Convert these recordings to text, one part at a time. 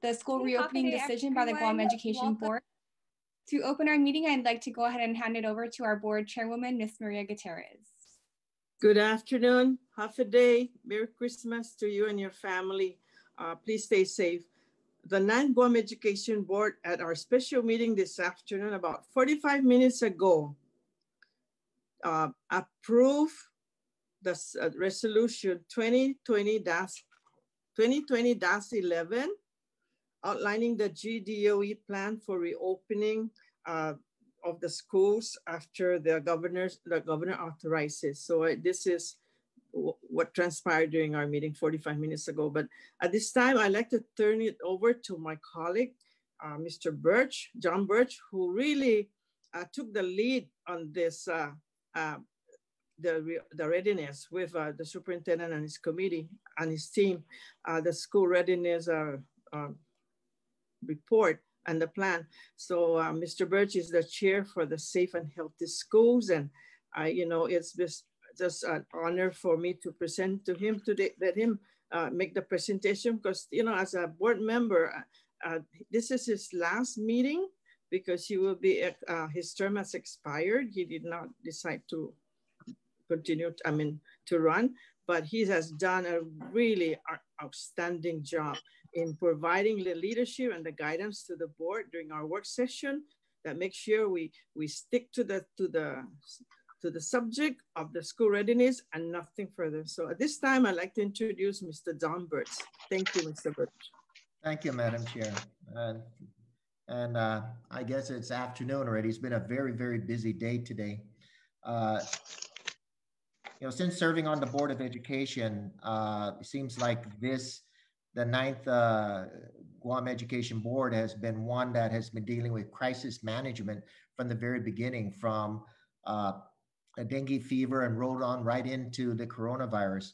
the school reopening decision by the Guam Education Board. To open our meeting, I'd like to go ahead and hand it over to our board chairwoman, Ms. Maria Gutierrez. Good afternoon, half a day. Merry Christmas to you and your family. Please stay safe. The 9th Guam Education Board at our special meeting this afternoon, about 45 minutes ago, approved the resolution 2020-11, outlining the GDOE plan for reopening of the schools after the governor authorizes. So this is what transpired during our meeting 45 minutes ago. But at this time, I'd like to turn it over to my colleague, Mr. Birch, John Birch, who really took the lead on this, the readiness with the superintendent and his committee and his team, the school readiness report and the plan. So Mr. Birch is the chair for the Safe and Healthy Schools. And it's just an honor for me to present to him today, let him make the presentation, because, as a board member, this is his last meeting because he will be, his term has expired. He did not decide to continue, to run, but he has done a really outstanding job in providing the leadership and the guidance to the board during our work session that makes sure we stick to the subject of the school readiness and nothing further. So at this time, I'd like to introduce Mr. Don Birch. Thank you, Mr. Birch. Thank you, Madam Chair. I guess it's afternoon already. It's been a very, very busy day today. Since serving on the Board of Education, it seems like the 9th Guam Education Board has been one that has been dealing with crisis management from the very beginning, from a dengue fever and rolled on right into the coronavirus.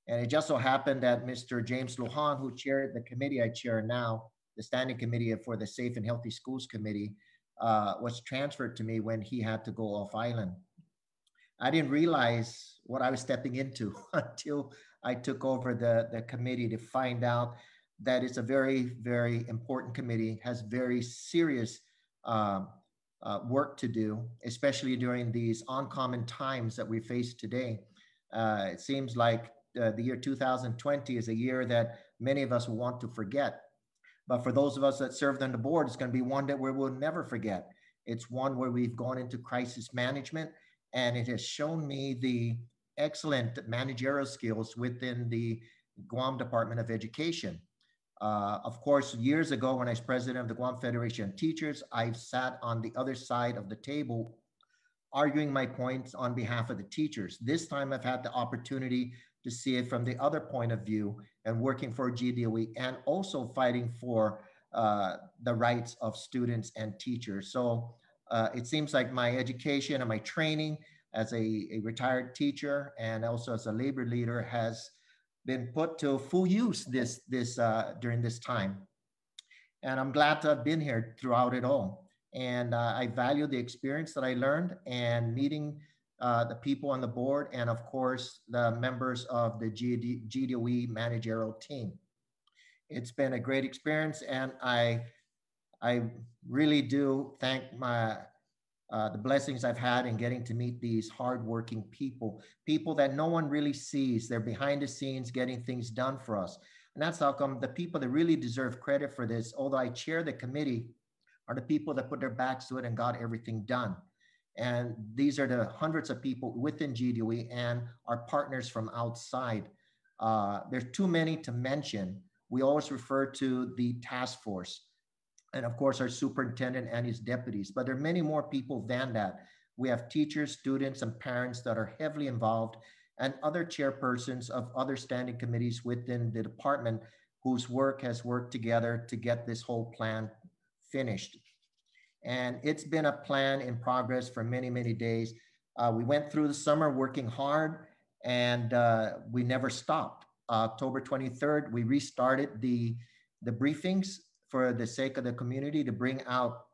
And it just so happened that Mr. James Lujan, who chaired the committee I chair now, the Standing Committee for the Safe and Healthy Schools Committee, was transferred to me when he had to go off island. I didn't realize what I was stepping into until I took over the committee to find out that it's a very, very important committee, has very serious work to do, especially during these uncommon times that we face today. It seems like the year 2020 is a year that many of us will want to forget. But for those of us that served on the board, it's going to be one that we will never forget. It's one where we've gone into crisis management, and it has shown me the excellent managerial skills within the Guam Department of Education. Of course, years ago, when I was president of the Guam Federation of Teachers, I've sat on the other side of the table arguing my points on behalf of the teachers. This time I've had the opportunity to see it from the other point of view and working for GDOE and also fighting for the rights of students and teachers. So it seems like my education and my training as a retired teacher and also as a labor leader has been put to full use during this time. And I'm glad to have been here throughout it all. And I value the experience that I learned and meeting the people on the board and of course, the members of the GDOE managerial team. It's been a great experience, and I really do thank the blessings I've had in getting to meet these hardworking people that no one really sees. They're behind the scenes getting things done for us. And that's how come the people that really deserve credit for this, although I chair the committee, are the people that put their backs to it and got everything done. And these are the hundreds of people within GDOE and our partners from outside. There's too many to mention. We always refer to the task force, and of course our superintendent and his deputies, but there are many more people than that. We have teachers, students, and parents that are heavily involved, and other chairpersons of other standing committees within the department whose work has worked together to get this whole plan finished. And it's been a plan in progress for many, many days. We went through the summer working hard, and we never stopped. October 23rd, we restarted the briefings for the sake of the community to bring out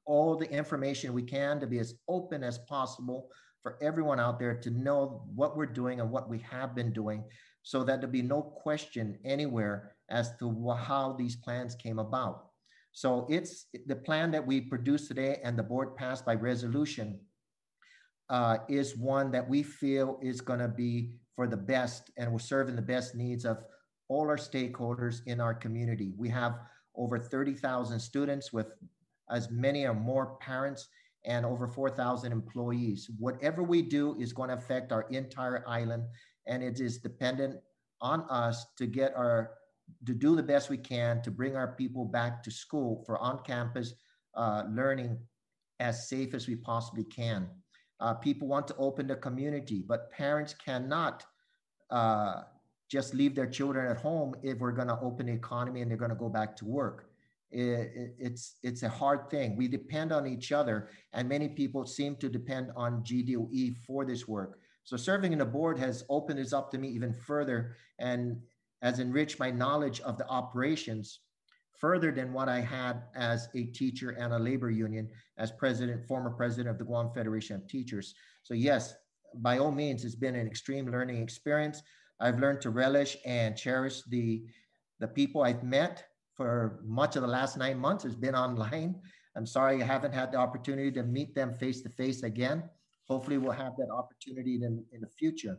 all the information we can to be as open as possible for everyone out there to know what we're doing and what we have been doing, so that there'll be no question anywhere as to how these plans came about. So it's the plan that we produced today and the board passed by resolution is one that we feel is going to be for the best and will serve in the best needs of all our stakeholders in our community. We have over 30,000 students with as many or more parents and over 4,000 employees. Whatever we do is going to affect our entire island, and it is dependent on us to do the best we can to bring our people back to school for on-campus learning as safe as we possibly can. People want to open the community, but parents cannot just leave their children at home if we're going to open the economy and they're going to go back to work. It's a hard thing. We depend on each other, and many people seem to depend on GDOE for this work. So serving in the board has opened this up to me even further and has enriched my knowledge of the operations further than what I had as a teacher and a labor union as former president of the Guam Federation of Teachers. So yes, by all means, it's been an extreme learning experience. I've learned to relish and cherish the people I've met for much of the last 9 months. It's been online. I'm sorry I haven't had the opportunity to meet them face to face again. Hopefully we'll have that opportunity in the future.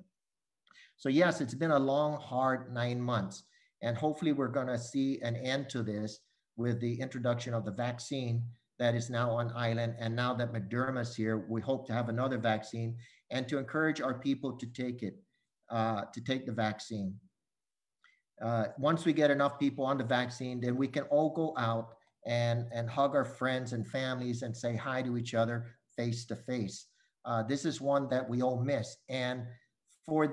So yes, it's been a long, hard 9 months. And hopefully we're going to see an end to this with the introduction of the vaccine that is now on island. And now that Moderna's here, we hope to have another vaccine and to encourage our people to take it, to take the vaccine. Once we get enough people on the vaccine, then we can all go out and hug our friends and families and say hi to each other face to face. This is one that we all miss. And for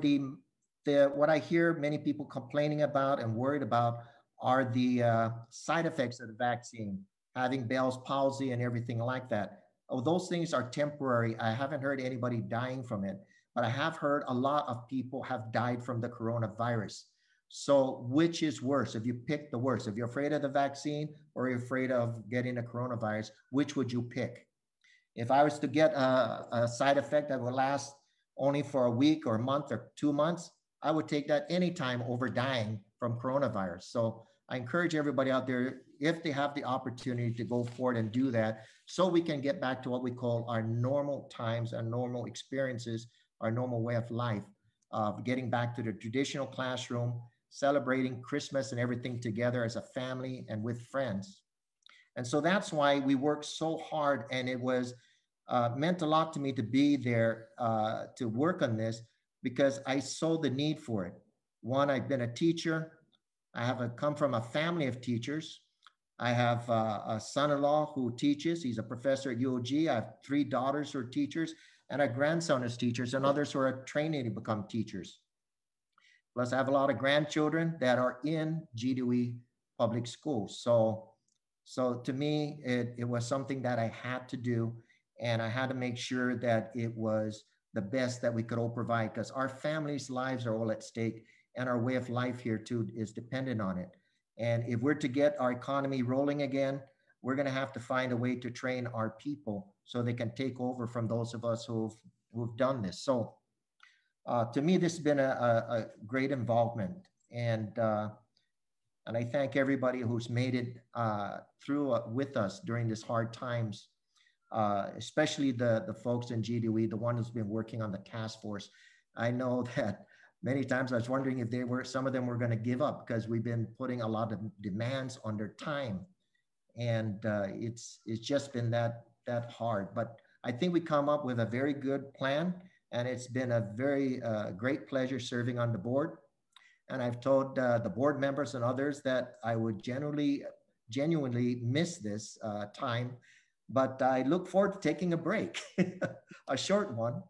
what I hear many people complaining about and worried about are the side effects of the vaccine, having Bell's palsy and everything like that. Oh, those things are temporary. I haven't heard anybody dying from it, but I have heard a lot of people have died from the coronavirus. So which is worse? If you pick the worst, if you're afraid of the vaccine or you're afraid of getting the coronavirus, which would you pick? If I was to get a side effect that would last only for a week or a month or 2 months, I would take that anytime over dying from coronavirus. So I encourage everybody out there, if they have the opportunity, to go forward and do that so we can get back to what we call our normal times, our normal experiences, our normal way of life, getting back to the traditional classroom, celebrating Christmas and everything together as a family and with friends. And so that's why we worked so hard, and it was meant a lot to me to be there to work on this, because I saw the need for it. One, I've been a teacher. I come from a family of teachers. I have a son-in-law who teaches. He's a professor at UOG. I have 3 daughters who are teachers, and a grandson is teachers, and others who are training to become teachers. Plus, I have a lot of grandchildren that are in GDOE public schools. So to me, it was something that I had to do, and I had to make sure that it was the best that we could all provide, because our families' lives are all at stake, and our way of life here too is dependent on it. And if we're to get our economy rolling again, we're going to have to find a way to train our people so they can take over from those of us who've done this. So to me, this has been a great involvement, and I thank everybody who's made it through with us during this hard times, especially the folks in GDOE, the one who's been working on the task force. I know that many times I was wondering if some of them were going to give up, because we've been putting a lot of demands on their time, and it's just been that hard. But I think we come up with a very good plan, and it's been a very great pleasure serving on the board. And I've told the board members and others that I would genuinely miss this time, but I look forward to taking a break, a short one,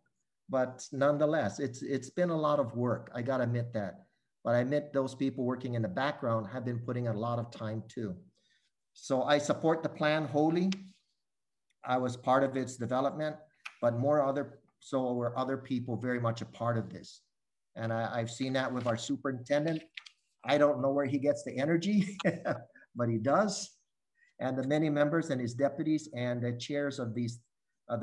but nonetheless, it's been a lot of work. I got to admit that. But I admit those people working in the background have been putting a lot of time too. So I support the plan wholly. I was part of its development, but so were other people very much a part of this. And I've seen that with our superintendent. I don't know where he gets the energy, but he does. And the many members and his deputies and the chairs of the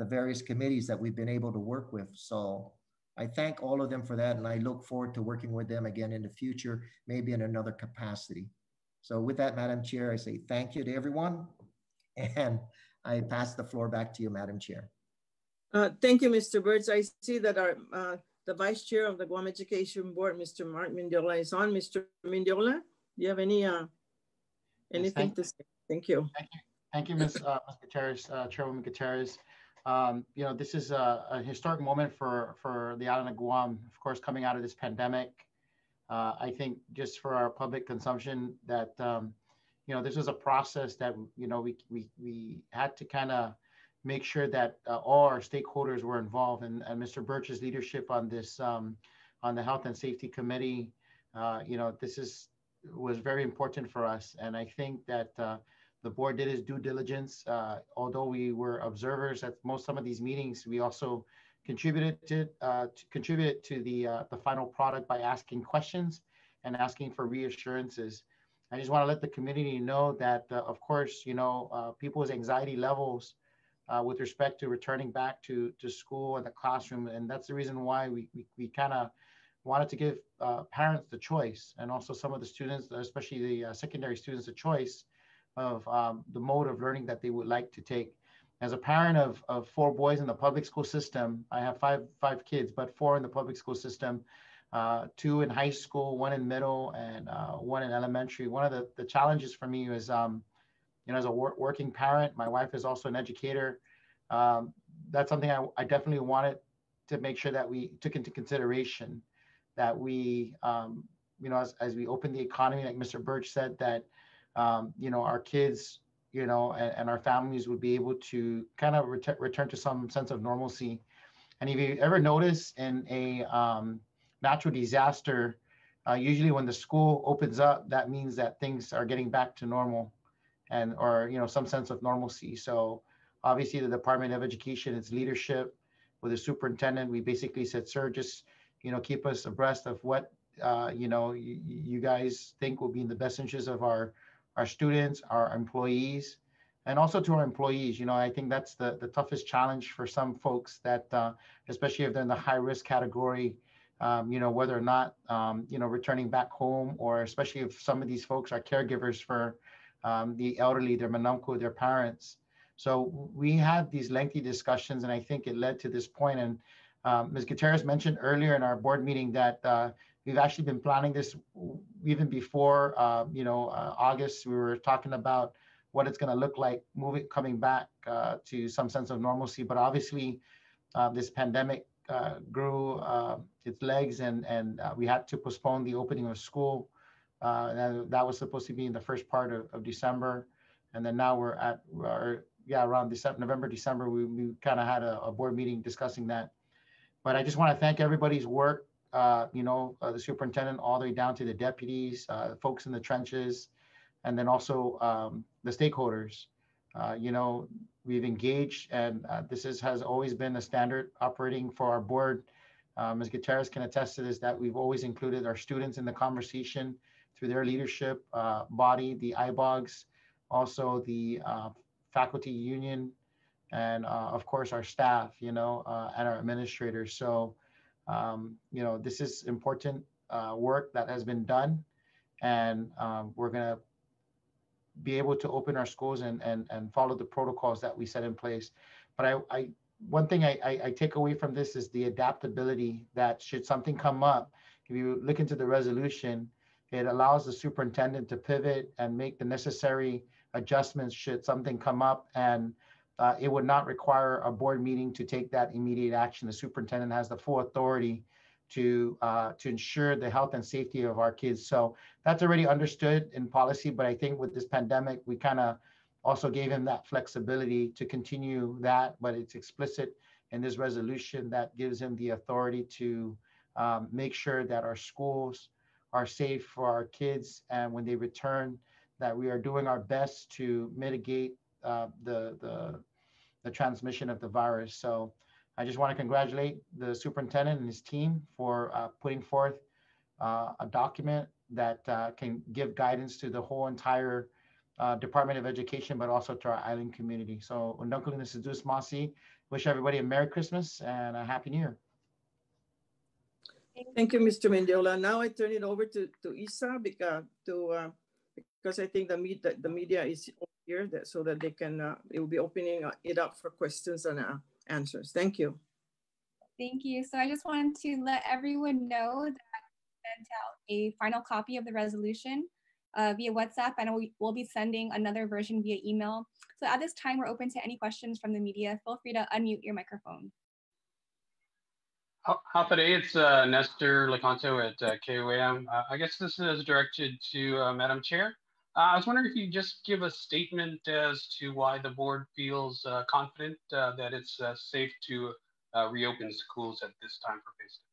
various committees that we've been able to work with. So I thank all of them for that. And I look forward to working with them again in the future, maybe in another capacity. So with that, Madam Chair, I say thank you to everyone. And I pass the floor back to you, Madam Chair. Thank you, Mr. Birch. I see that our the Vice Chair of the Guam Education Board, Mr. Mark Mindiola, is on. Mr. Mindiola, do you have any anything to say? Thank you. Thank you, Ms. Gutierrez, Chairwoman Gutierrez. You know, this is a historic moment for the island of Guam, of course, coming out of this pandemic. I think just for our public consumption that, you know, this was a process that, you know, we had to kind of make sure that all our stakeholders were involved, and Mr. Birch's leadership on this, on the Health and Safety Committee, you know, was very important for us. And I think that the board did its due diligence. Although we were observers at some of these meetings, we also contributed to the final product by asking questions and asking for reassurances. I just want to let the community know that, of course, you know, people's anxiety levels with respect to returning back to school and the classroom, and that's the reason why we kind of wanted to give parents the choice, and also some of the students, especially the secondary students, the choice of the mode of learning that they would like to take. As a parent of 4 boys in the public school system, I have five kids, but 4 in the public school system, 2 in high school, 1 in middle, and 1 in elementary. One of the challenges for me is, you know, as a working parent, my wife is also an educator. That's something I definitely wanted to make sure that we took into consideration, that we, you know, as we open the economy, like Mr. Birch said, that, you know, our kids, you know, and our families would be able to kind of return to some sense of normalcy. And if you ever notice in a natural disaster, usually when the school opens up, that means that things are getting back to normal, and or, you know, some sense of normalcy. So obviously the Department of Education, its leadership with the superintendent, we basically said, sir, just, you know, keep us abreast of what, you know, you guys think will be in the best interest of our students, our employees, and also to our employees. You know, I think that's the toughest challenge for some folks, that especially if they're in the high risk category, you know, whether or not, you know, returning back home, or especially if some of these folks are caregivers for the elderly, their manunko, their parents. So we had these lengthy discussions, and I think it led to this point. And Ms. Gutierrez mentioned earlier in our board meeting that we've actually been planning this even before, you know, August. We were talking about what it's going to look like coming back to some sense of normalcy. But obviously, this pandemic grew its legs, and we had to postpone the opening of school. And that was supposed to be in the first part of December. And then now we're at, around December, November, December, we kind of had a board meeting discussing that. But I just want to thank everybody's work, you know, the superintendent, all the way down to the deputies, folks in the trenches, and then also the stakeholders. You know, we've engaged, and this has always been a standard operating for our board. Ms. Gutierrez can attest to this, that we've always included our students in the conversation through their leadership body, the IBOGs, also the faculty union, and of course our staff, you know, and our administrators. So, you know, this is important work that has been done, and we're gonna be able to open our schools and follow the protocols that we set in place. But one thing I take away from this is the adaptability, that should something come up, if you look into the resolution, it allows the superintendent to pivot and make the necessary adjustments should something come up, and it would not require a board meeting to take that immediate action. The superintendent has the full authority to ensure the health and safety of our kids. So that's already understood in policy, but I think with this pandemic, we kind of also gave him that flexibility to continue that, but it's explicit in this resolution that gives him the authority to make sure that our schools are safe for our kids, and when they return, that we are doing our best to mitigate the transmission of the virus. So I just want to congratulate the superintendent and his team for putting forth a document that can give guidance to the whole entire Department of Education, but also to our island community. So, wish everybody a Merry Christmas and a Happy New Year. Thank you, Mr. Mendiola. Now I turn it over to Isa because because I think the media is here so that they can, it will be opening it up for questions and answers. Thank you. Thank you. So I just wanted to let everyone know that we sent out a final copy of the resolution via WhatsApp, and we'll be sending another version via email. So at this time, we're open to any questions from the media. Feel free to unmute your microphone. How today? It's Nestor Lecanto at KOAM. I guess this is directed to Madam Chair. I was wondering if you just give a statement as to why the board feels confident that it's safe to reopen schools at this time for face-to-face.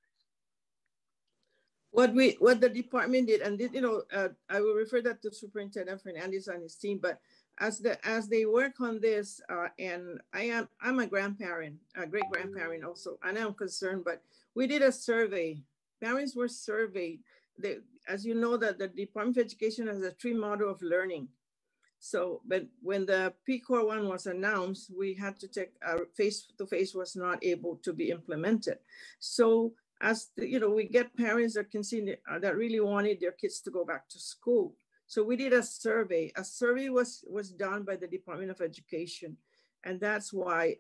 What the department did, and you know, I will refer that to Superintendent Fernandez and his team. But as they work on this, and I'm a grandparent, a great grandparent also, and I'm concerned. But we did a survey. Parents were surveyed. As you know, that the Department of Education has a 3 model of learning. So, but when the P-Core one was announced, we had to take face-to-face was not able to be implemented. So, we get parents that can see that really wanted their kids to go back to school. So we did a survey. A survey was done by the Department of Education, and that's why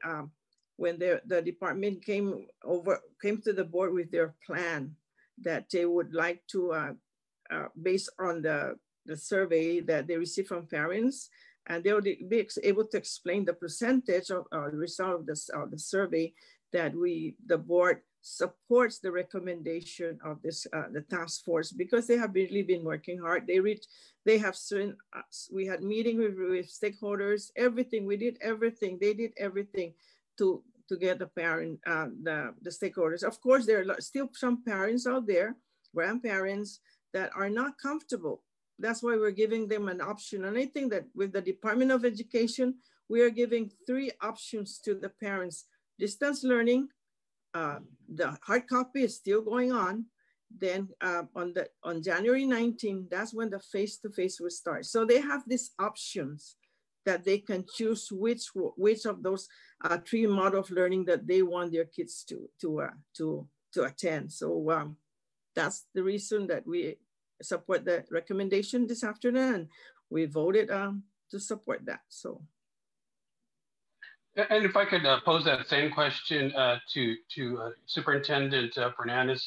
when the department came to the board with their plan that they would like to, based on the survey that they received from parents, and they would be able to explain the percentage of the result of the survey that the board supports the recommendation of this the task force, because they have really been working hard. We had meeting with stakeholders, everything. We did everything. They did everything to get the the stakeholders. Of course, there are still some parents out there, grandparents, that are not comfortable. That's why we're giving them an option. And I think that with the Department of Education, we are giving 3 options to the parents: distance learning, the hard copy is still going on. Then on January 19, that's when the face-to-face will start. So they have these options that they can choose which of those 3 model of learning that they want their kids to attend. So that's the reason that we support the recommendation this afternoon, and we voted to support that. So. And if I could pose that same question to Superintendent Fernandez,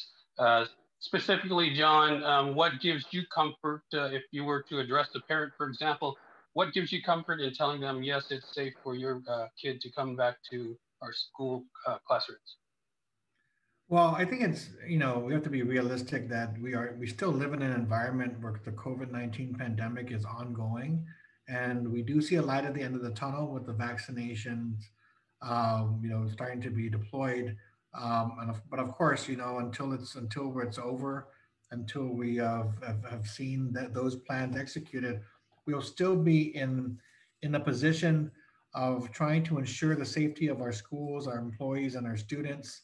specifically, John, what gives you comfort if you were to address a parent, for example, what gives you comfort in telling them, yes, it's safe for your kid to come back to our school classrooms? Well, I think it's, we have to be realistic that we still live in an environment where the COVID-19 pandemic is ongoing. And we do see a light at the end of the tunnel with the vaccinations, starting to be deployed. But of course, until it's over, until we have seen those plans executed, we'll still be in a position of trying to ensure the safety of our schools, our employees, and our students,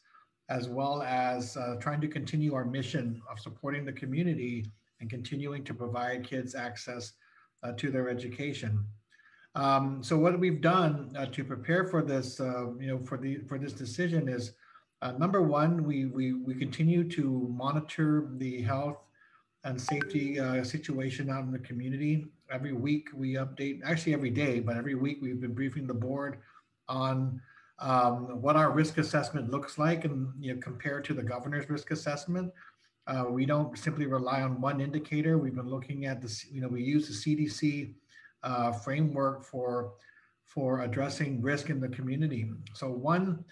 as well as trying to continue our mission of supporting the community and continuing to provide kids access to their education. So what we've done to prepare for this, for this decision is, number one, we continue to monitor the health and safety situation out in the community. Every week we update, actually every day, but every week we've been briefing the board on what our risk assessment looks like, and compared to the governor's risk assessment. We don't simply rely on one indicator. We've been looking at this, we use the CDC framework for addressing risk in the community. So one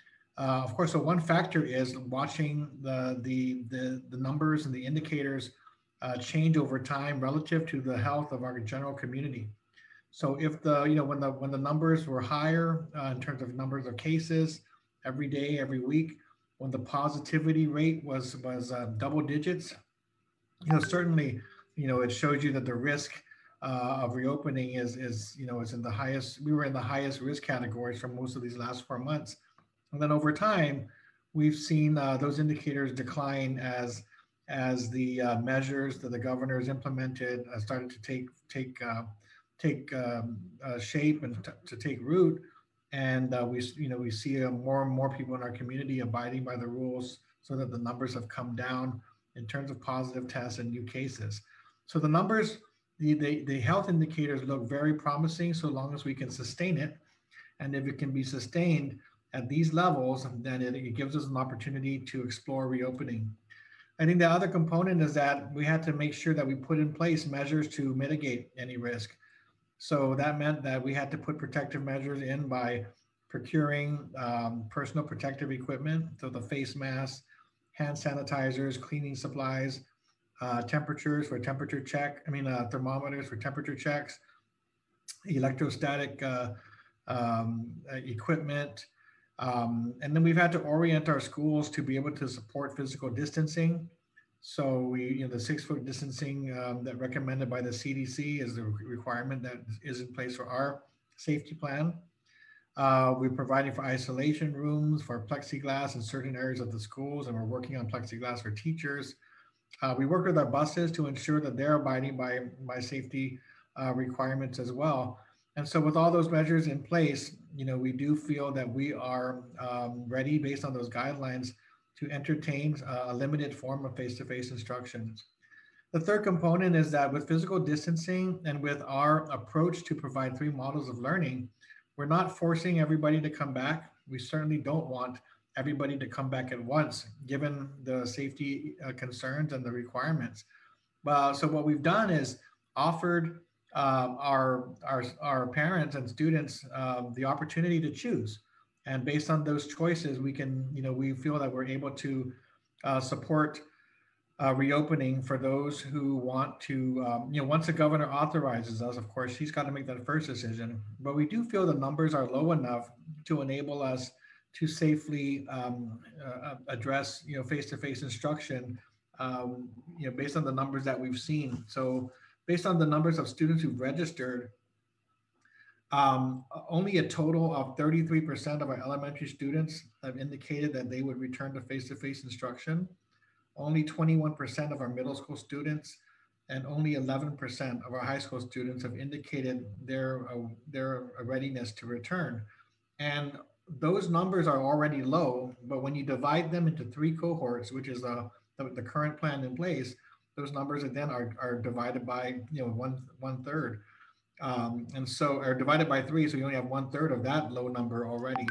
factor is watching the numbers and the indicators change over time relative to the health of our general community. So if when the numbers were higher in terms of numbers of cases every day, every week, when the positivity rate was double digits, certainly, it shows you that the risk of reopening is in the highest. We were in the highest risk categories for most of these last 4 months, and then over time, we've seen those indicators decline as the measures that the governors implemented started to take shape and to take root. And we see more and more people in our community abiding by the rules, so that the numbers have come down in terms of positive tests and new cases. So the numbers the health indicators look very promising so long as we can sustain it. And if it can be sustained at these levels, then it gives us an opportunity to explore reopening. I think the other component is that we had to make sure that we put in place measures to mitigate any risk. So that meant that we had to put protective measures in by procuring personal protective equipment, so the face masks, hand sanitizers, cleaning supplies, temperatures for temperature check, thermometers for temperature checks, electrostatic equipment. And then we've had to orient our schools to be able to support physical distancing. So the 6-foot distancing that recommended by the CDC is the requirement that is in place for our safety plan. We're providing for isolation rooms, for plexiglass in certain areas of the schools, and we're working on plexiglass for teachers. We work with our buses to ensure that they're abiding by safety requirements as well. And so with all those measures in place, we do feel that we are ready based on those guidelines to entertain a limited form of face-to-face instruction. The third component is that with physical distancing and with our approach to provide 3 models of learning, we're not forcing everybody to come back. We certainly don't want everybody to come back at once, given the safety concerns and the requirements. So what we've done is offered our parents and students the opportunity to choose. And based on those choices, we feel that we're able to support reopening for those who want to, once the governor authorizes us, of course, he's got to make that first decision. But we do feel the numbers are low enough to enable us to safely address, face-to-face instruction, based on the numbers that we've seen. So based on the numbers of students who've registered, only a total of 33% of our elementary students have indicated that they would return to face-to-face instruction. Only 21% of our middle school students and only 11% of our high school students have indicated their readiness to return. And those numbers are already low, but when you divide them into 3 cohorts, which is the current plan in place, those numbers then are divided by one third. And so are divided by 3, so you only have 1/3 of that low number already.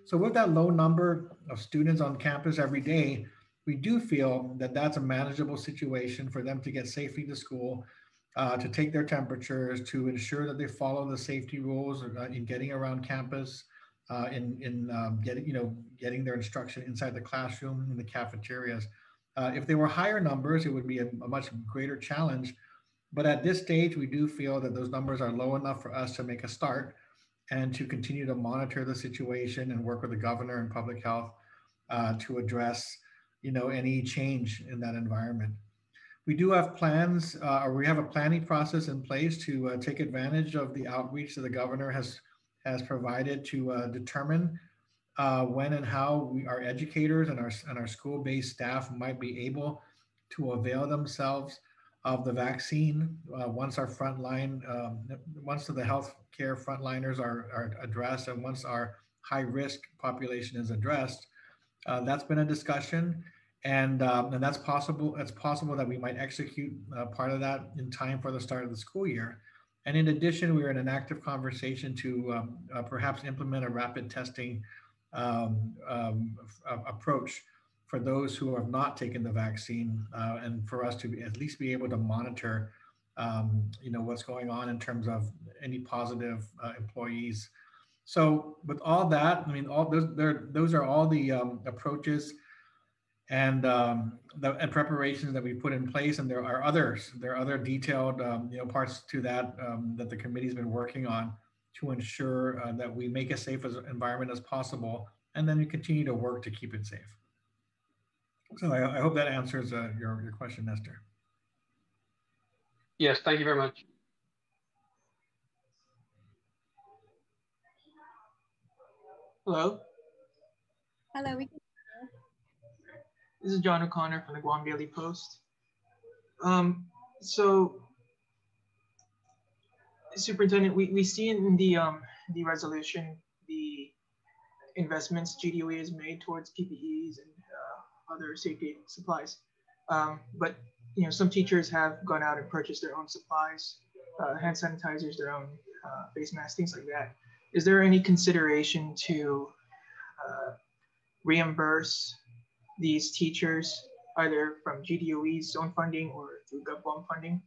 So with that low number of students on campus every day, we do feel that that's a manageable situation for them to get safely to school, to take their temperatures, to ensure that they follow the safety rules in getting around campus, getting their instruction inside the classroom, in the cafeterias. If they were higher numbers, it would be a much greater challenge. But at this stage, we do feel that those numbers are low enough for us to make a start and to continue to monitor the situation and work with the governor and public health to address any change in that environment. We do have plans, or we have a planning process in place to take advantage of the outreach that the governor has provided to determine when and how our educators and our school-based staff might be able to avail themselves of the vaccine once our frontline, once the healthcare frontliners are addressed, and once our high-risk population is addressed. That's been a discussion, and that's possible. It's possible that we might execute part of that in time for the start of the school year. And in addition, we're in an active conversation to perhaps implement a rapid testing approach for those who have not taken the vaccine, and for us to at least be able to monitor, what's going on in terms of any positive employees. So with all that, all those are all the approaches and preparations that we put in place, and there are others. There are other detailed parts to that that the committee's been working on to ensure that we make a safe environment as possible, and then we continue to work to keep it safe. So I hope that answers your question, Nestor. Yes, thank you very much. Hello. Hello. This is John O'Connor from the Guam Daily Post. So, Superintendent, we see in the resolution the investments GDOE has made towards PPEs and other safety supplies. But some teachers have gone out and purchased their own supplies. hand sanitizers, their own face masks, things like that. Is there any consideration to reimburse these teachers either from GDOE's own funding or through GovBom funding?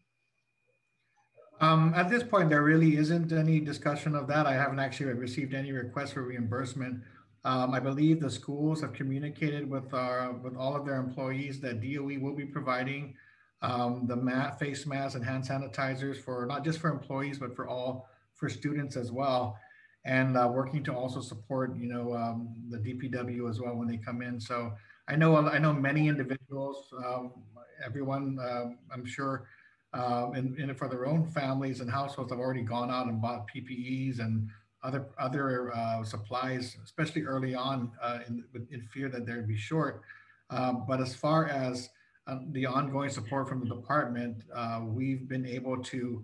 At this point, there really isn't any discussion of that. I haven't actually received any requests for reimbursement. I believe the schools have communicated with all of their employees that DOE will be providing the face masks and hand sanitizers for not just for employees, but for students as well, and working to also support the DPW as well when they come in. So I know many individuals, everyone, I'm sure. And for their own families and households have already gone out and bought PPEs and other supplies, especially early on in fear that they'd be short. But as far as the ongoing support from the department, we've been able to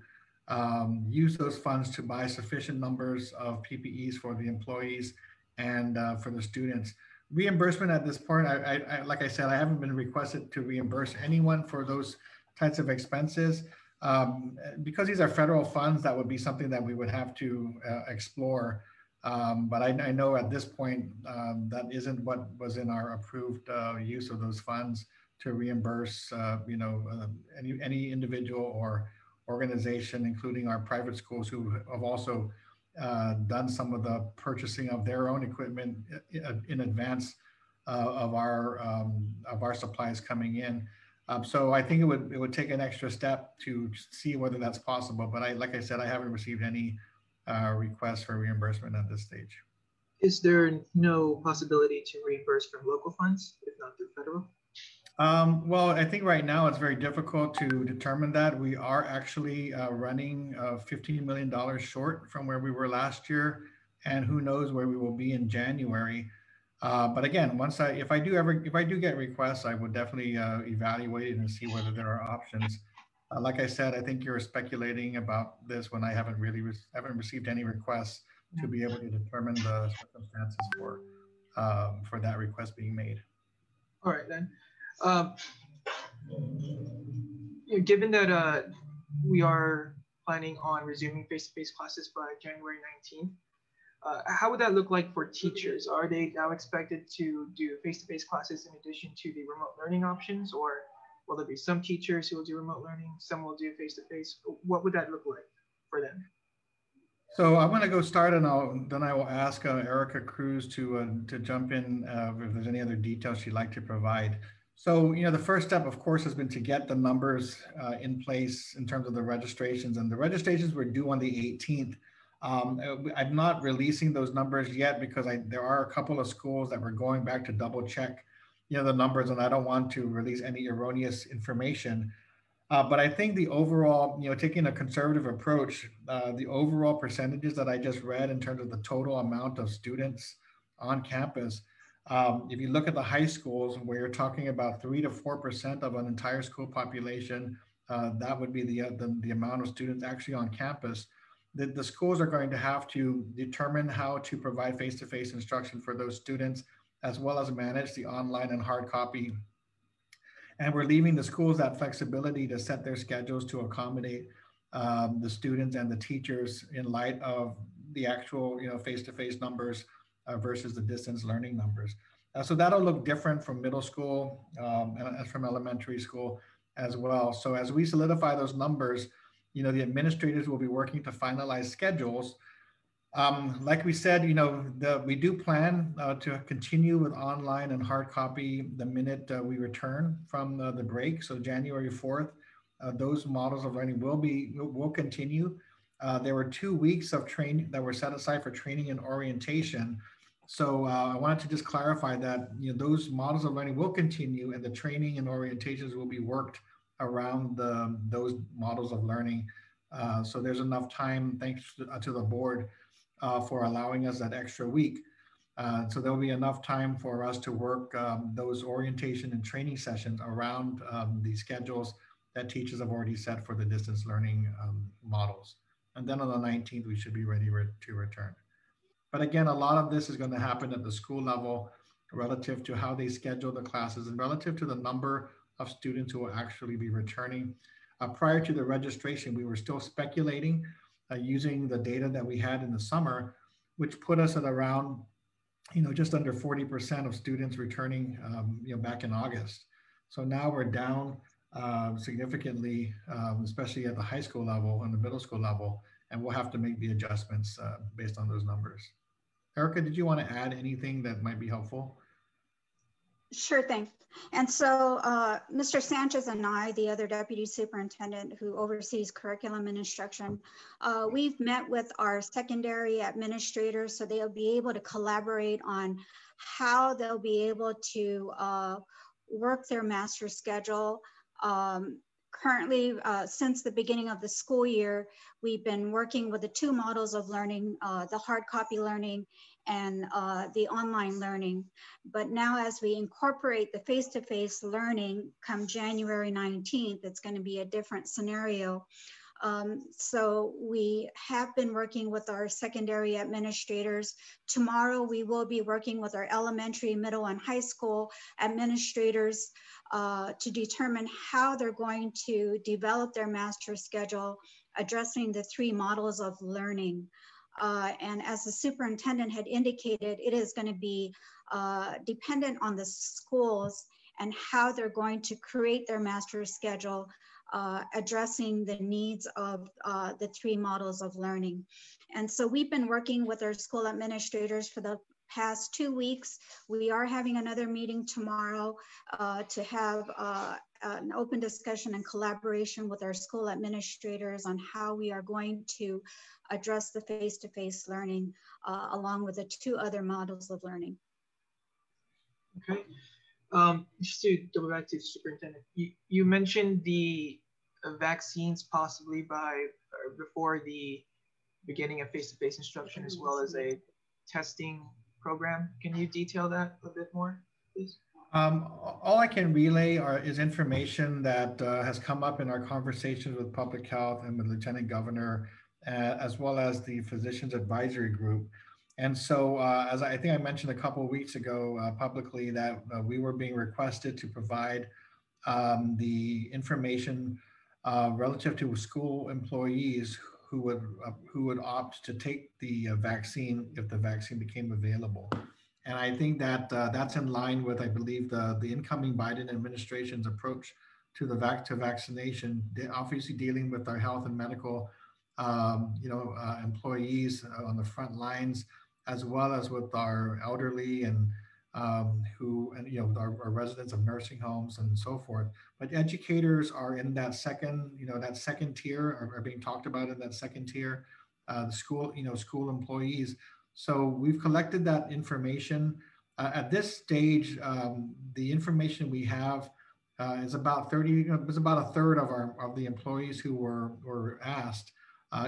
use those funds to buy sufficient numbers of PPEs for the employees and for the students. Reimbursement at this point, like I said, I haven't been requested to reimburse anyone for those types of expenses. Because these are federal funds, that would be something that we would have to explore. But I know at this point, that isn't what was in our approved use of those funds to reimburse any individual or organization, including our private schools who have also done some of the purchasing of their own equipment in advance of our supplies coming in. So I think it would take an extra step to see whether that's possible. But like I said, I haven't received any requests for reimbursement at this stage. Is there no possibility to reimburse from local funds, if not through federal? Well, I think right now it's very difficult to determine that. We are actually running $15 million short from where we were last year, and who knows where we will be in January. But again, if I do get requests, I would definitely evaluate it and see whether there are options. Like I said, I think you're speculating about this when I haven't received any requests to be able to determine the circumstances for that request being made. All right then. Given that we are planning on resuming face-to-face classes by January 19th, how would that look like for teachers? Are they now expected to do face-to-face classes in addition to the remote learning options, or will there be some teachers who will do remote learning, some will do face-to-face? What would that look like for them? So I'm going to go start, and then I will ask Erica Cruz to jump in if there's any other details she'd like to provide. So, the first step, of course, has been to get the numbers in place in terms of the registrations, and the registrations were due on the 18th. I'm not releasing those numbers yet because there are a couple of schools that we're going back to double check, the numbers, and I don't want to release any erroneous information. But I think the overall, taking a conservative approach, the overall percentages that I just read in terms of the total amount of students on campus, if you look at the high schools where you're talking about 3 to 4% of an entire school population, that would be the amount of students actually on campus. The schools are going to have to determine how to provide face-to-face instruction for those students, as well as manage the online and hard copy. And we're leaving the schools that flexibility to set their schedules to accommodate the students and the teachers in light of the actual, face-to-face numbers versus the distance learning numbers. So that'll look different from middle school and from elementary school as well. So as we solidify those numbers, the administrators will be working to finalize schedules. Like we said, we do plan to continue with online and hard copy the minute we return from the break. So January 4th, those models of learning will continue. There were 2 weeks of training that were set aside for training and orientation. So I wanted to just clarify that those models of learning will continue, and the training and orientations will be worked around those models of learning. So there's enough time, thanks to the board, for allowing us that extra week. So there'll be enough time for us to work those orientation and training sessions around the schedules that teachers have already set for the distance learning models. And then on the 19th, we should be ready to return. But again, a lot of this is going to happen at the school level relative to how they schedule the classes and relative to the number of students who will actually be returning. prior to the registration, we were still speculating using the data that we had in the summer, which put us at around, just under 40% of students returning, back in August. So now we're down significantly, especially at the high school level and the middle school level, and we'll have to make the adjustments based on those numbers. Erica, did you want to add anything that might be helpful? Sure thing. And so Mr. Sanchez and I, the other deputy superintendent who oversees curriculum and instruction, we've met with our secondary administrators so they'll be able to collaborate on how they'll be able to work their master schedule. Currently, since the beginning of the school year, we've been working with the two models of learning, the hard copy learning and the online learning. But now as we incorporate the face-to-face learning come January 19th, it's going to be a different scenario. So we have been working with our secondary administrators. Tomorrow we will be working with our elementary, middle, and high school administrators to determine how they're going to develop their master schedule, addressing the three models of learning. And as the superintendent had indicated, it is going to be dependent on the schools and how they're going to create their master schedule, addressing the needs of the three models of learning. And so we've been working with our school administrators for the past 2 weeks. We are having another meeting tomorrow to have an open discussion and collaboration with our school administrators on how we are going to address the face-to-face learning along with the two other models of learning. Okay. Just to double back to the superintendent, you mentioned the vaccines possibly by or before the beginning of face-to-face instruction, as well as a testing program. Can you detail that a bit more, please? All I can relay is information that has come up in our conversations with public health and with Lieutenant Governor, as well as the Physicians Advisory Group. And so, as I think I mentioned a couple of weeks ago publicly, that we were being requested to provide the information relative to school employees who would opt to take the vaccine if the vaccine became available. And I think that that's in line with, I believe, the incoming Biden administration's approach to the vaccination, obviously dealing with our health and medical employees on the front lines, as well as with our elderly and our residents of nursing homes and so forth. But educators are in that second tier, are being talked about in that second tier, the school employees. So we've collected that information. At this stage, the information we have is about 30. It was about a third of the employees who were asked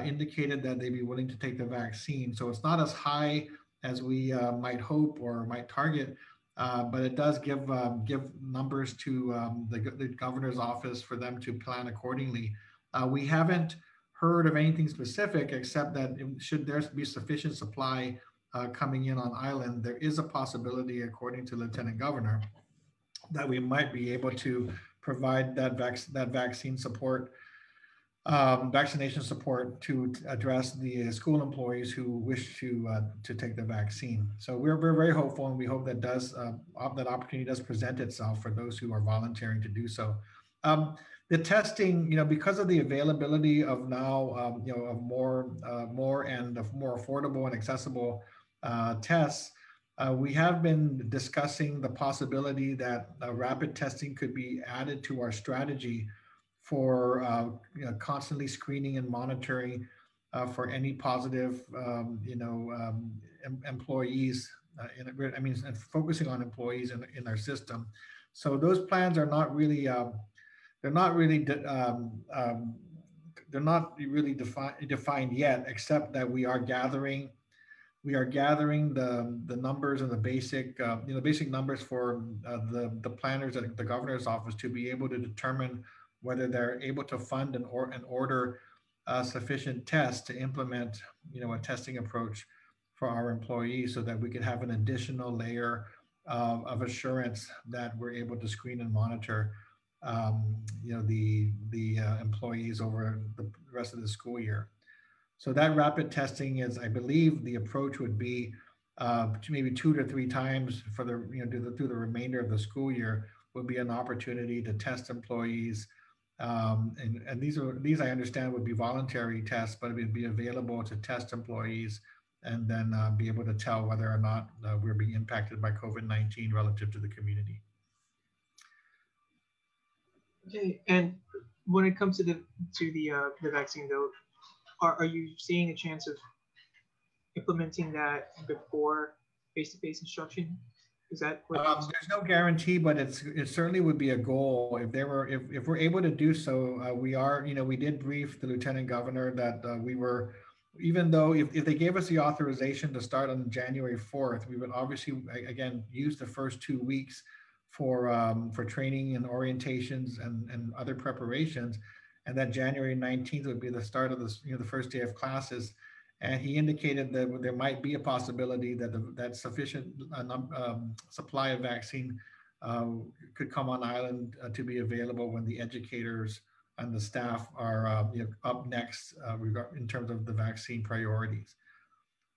indicated that they'd be willing to take the vaccine. So it's not as high as we might hope or might target, but it does give numbers to the governor's office for them to plan accordingly. We haven't heard of anything specific, except that should there be sufficient supply coming in on island, there is a possibility, according to Lieutenant Governor, that we might be able to provide that vaccine support, vaccination support to address the school employees who wish to take the vaccine. So we're very hopeful, and we hope that that opportunity does present itself for those who are volunteering to do so. The testing, because of the availability of now, of more and of more affordable and accessible tests, we have been discussing the possibility that rapid testing could be added to our strategy for constantly screening and monitoring for any positive, employees. And focusing on employees in our system. So those plans are not really. They're not really defined yet, except that we are gathering the numbers and the basic basic numbers for the planners at the governor's office to be able to determine whether they're able to fund and order sufficient tests to implement a testing approach for our employees, so that we could have an additional layer of assurance that we're able to screen and monitor the employees over the rest of the school year. So that rapid testing is, I believe, the approach would be maybe 2 to 3 times for the through the remainder of the school year would be an opportunity to test employees. And these I understand would be voluntary tests, but it would be available to test employees and then be able to tell whether or not we're being impacted by COVID-19 relative to the community. Okay, and when it comes to the vaccine though, are you seeing a chance of implementing that before face-to-face instruction? Is that what there's no guarantee, but it certainly would be a goal if we're able to do so. We are, we did brief the lieutenant governor that we were, even though if they gave us the authorization to start on January 4th, we would obviously again use the first 2 weeks for training and orientations and other preparations, and that January 19th would be the start of this, the first day of classes. And he indicated that there might be a possibility that sufficient supply of vaccine could come on island to be available when the educators and the staff are up next in terms of the vaccine priorities.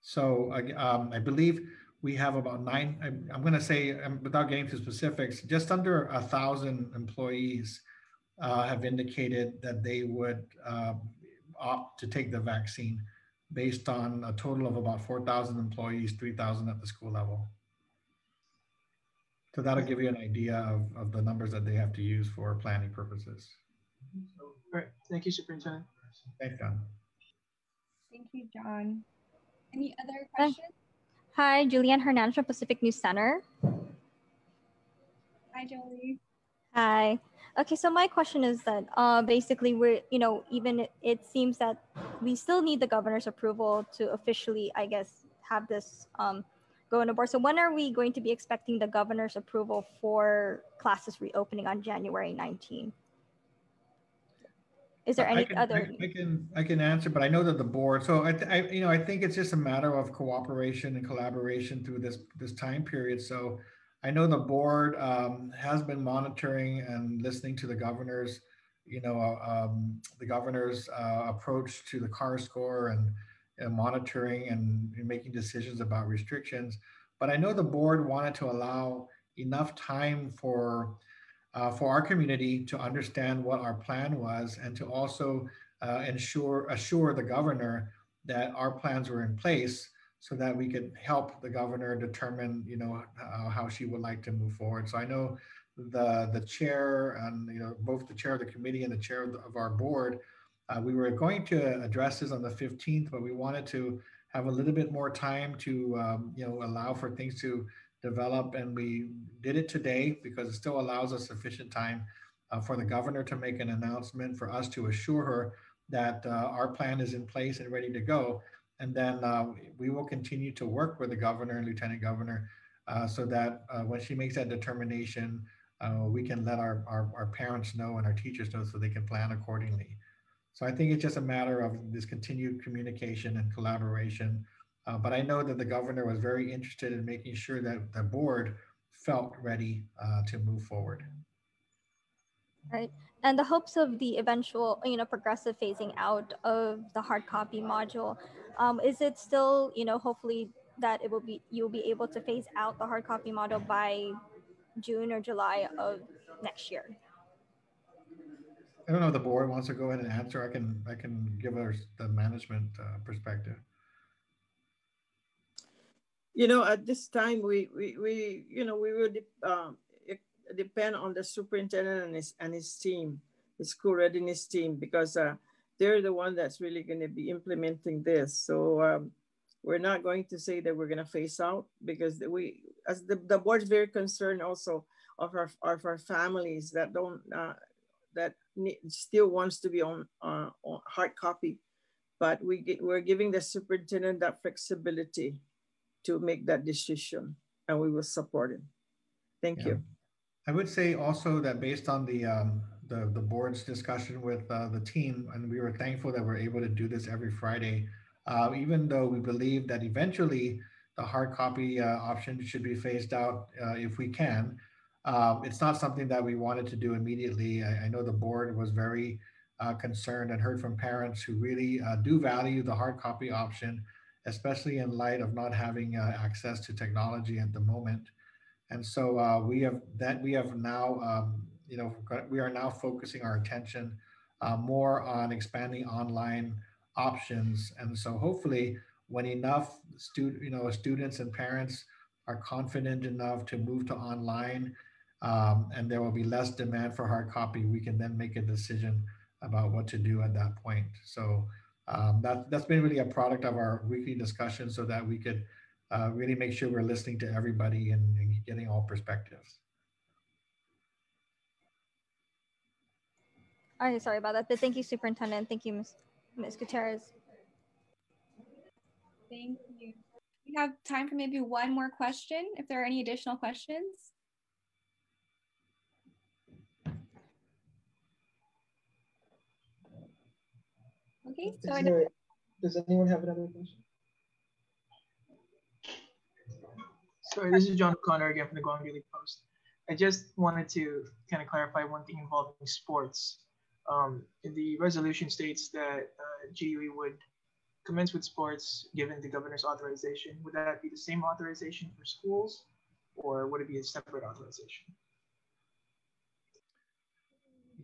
So I believe we have about I'm going to say, without getting to specifics, just under 1,000 employees have indicated that they would opt to take the vaccine, based on a total of about 4,000 employees, 3,000 at the school level. So that'll give you an idea of the numbers that they have to use for planning purposes. All right, thank you, Superintendent. Thanks, John. Thank you, John. Any other questions? Hi, Julianne Hernandez from Pacific News Center. Hi, Jolie. Hi. Okay, so my question is that basically we're, even it seems that we still need the governor's approval to officially, I guess, have this go on the board. So when are we going to be expecting the governor's approval for classes reopening on January 19th? Is there any other? I can answer, but I know that the board. So I think it's just a matter of cooperation and collaboration through this time period. So I know the board has been monitoring and listening to the governor's, approach to the CAR score and monitoring and making decisions about restrictions. But I know the board wanted to allow enough time for our community to understand what our plan was, and to also assure the governor that our plans were in place, so that we could help the governor determine, how she would like to move forward. So I know the chair and both the chair of the committee and the chair of our board, we were going to address this on the 15th, but we wanted to have a little bit more time to allow for things to develop, and we did it today because it still allows us sufficient time for the governor to make an announcement, for us to assure her that our plan is in place and ready to go. And then we will continue to work with the governor and lieutenant governor so that when she makes that determination, we can let our parents know and our teachers know, so they can plan accordingly. So I think it's just a matter of this continued communication and collaboration. But I know that the governor was very interested in making sure that the board felt ready to move forward. Right. And the hopes of the eventual, progressive phasing out of the hard copy module, is it still, hopefully that you'll be able to phase out the hard copy module by June or July of next year? I don't know if the board wants to go ahead and answer. I can give us the management perspective. At this time, we will depend on the superintendent and his team, the school readiness team, because they're the one that's really going to be implementing this. So we're not going to say that we're going to phase out, because the board's very concerned also of our families that don't still wants to be on hard copy, but we're giving the superintendent that flexibility to make that decision, and we will support him. Thank you. I would say also that based on the board's discussion with the team, and we were thankful that we're able to do this every Friday, even though we believe that eventually the hard copy option should be phased out if we can. It's not something that we wanted to do immediately. I know the board was very concerned and heard from parents who really do value the hard copy option, especially in light of not having access to technology at the moment. And so we have now, we are now focusing our attention more on expanding online options. And so hopefully when enough students and parents are confident enough to move to online, and there will be less demand for hard copy, we can then make a decision about what to do at that point. So that's been really a product of our weekly discussion so that we could really make sure we're listening to everybody and getting all perspectives. All right, sorry about that. But thank you, Superintendent. Thank you, Ms. Gutierrez. Thank you. We have time for maybe one more question, if there are any additional questions. Okay, so does anyone have another question? Sorry, this is John O'Connor again from the Guam Daily Post. I just wanted to kind of clarify one thing involving sports. The resolution states that GDOE would commence with sports given the governor's authorization. Would that be the same authorization for schools, or would it be a separate authorization?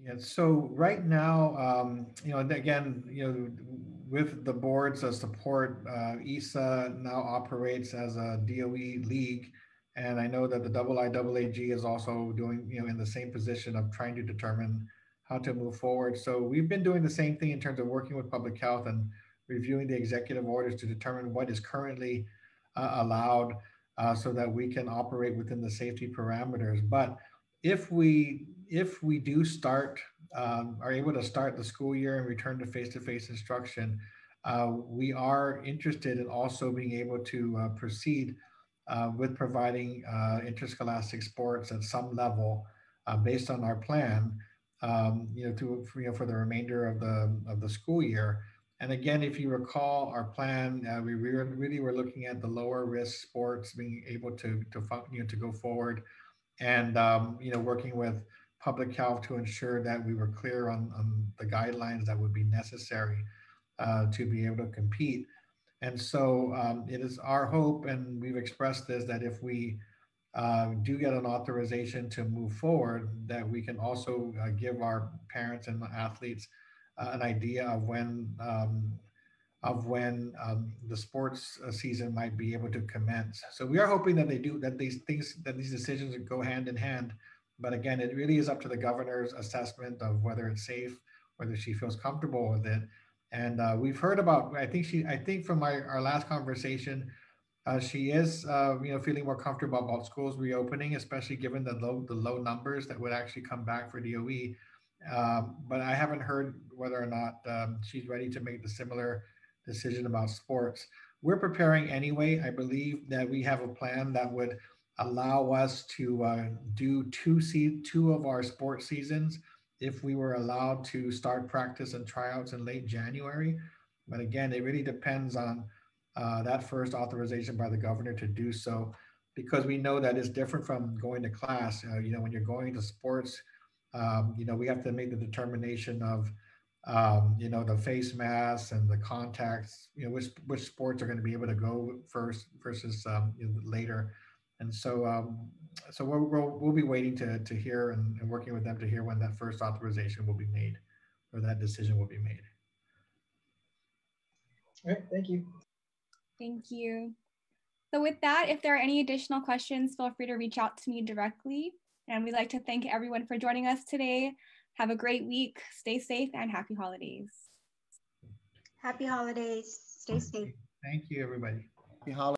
Yeah, so right now, again, with the board's support, ESA now operates as a DOE league. And I know that the IIAAG is also doing, in the same position of trying to determine how to move forward. So we've been doing the same thing in terms of working with public health and reviewing the executive orders to determine what is currently allowed so that we can operate within the safety parameters. But if we do start, are able to start the school year and return to face-to-face instruction, we are interested in also being able to proceed with providing interscholastic sports at some level based on our plan, for the remainder of the school year. And again, if you recall our plan, we really were looking at the lower risk sports being able to go forward, and working with public health to ensure that we were clear on the guidelines that would be necessary to be able to compete. And so it is our hope, and we've expressed this, that if we do get an authorization to move forward, that we can also give our parents and athletes an idea of when the sports season might be able to commence. So we are hoping that these decisions go hand in hand. But again, it really is up to the governor's assessment of whether it's safe, whether she feels comfortable with it. And we've heard about, I think from our last conversation, she is feeling more comfortable about schools reopening, especially given the low numbers that would actually come back for DOE. But I haven't heard whether or not she's ready to make the similar decision about sports. We're preparing anyway. I believe that we have a plan that would allow us to do two of our sports seasons if we were allowed to start practice and tryouts in late January. But again, it really depends on that first authorization by the governor to do so, because we know that it's different from going to class. When you're going to sports, we have to make the determination of the face masks and the contacts, which sports are going to be able to go first versus later. And so we'll be waiting to hear and working with them to hear when that first authorization will be made, or that decision will be made. All right, thank you. Thank you. So with that, if there are any additional questions, feel free to reach out to me directly. And we'd like to thank everyone for joining us today. Have a great week. Stay safe and happy holidays. Happy holidays. Stay safe. Thank you, everybody. Happy holidays.